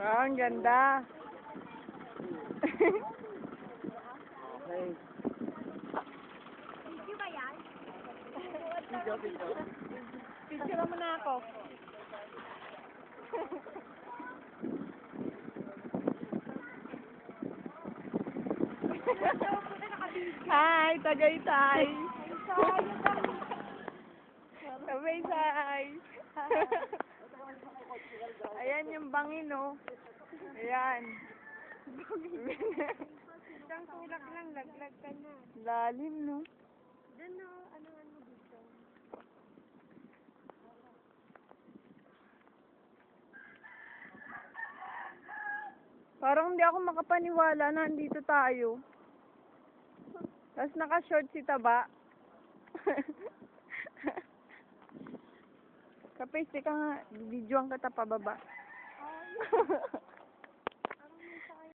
Ah, ang ganda. Okay. Video ba yan? Video. Picture mo na ako. Hi, Tagaytay. Tagaytay. Ayan yung bangin, oh. Ayan. Isang tulak lang, laglag ka na. Lalim, no? Doon no, ano dito? Parang hindi ako makapaniwala na andito tayo. Tapos naka-short si Taba. Kapeste ka nga, videoan kita pababa.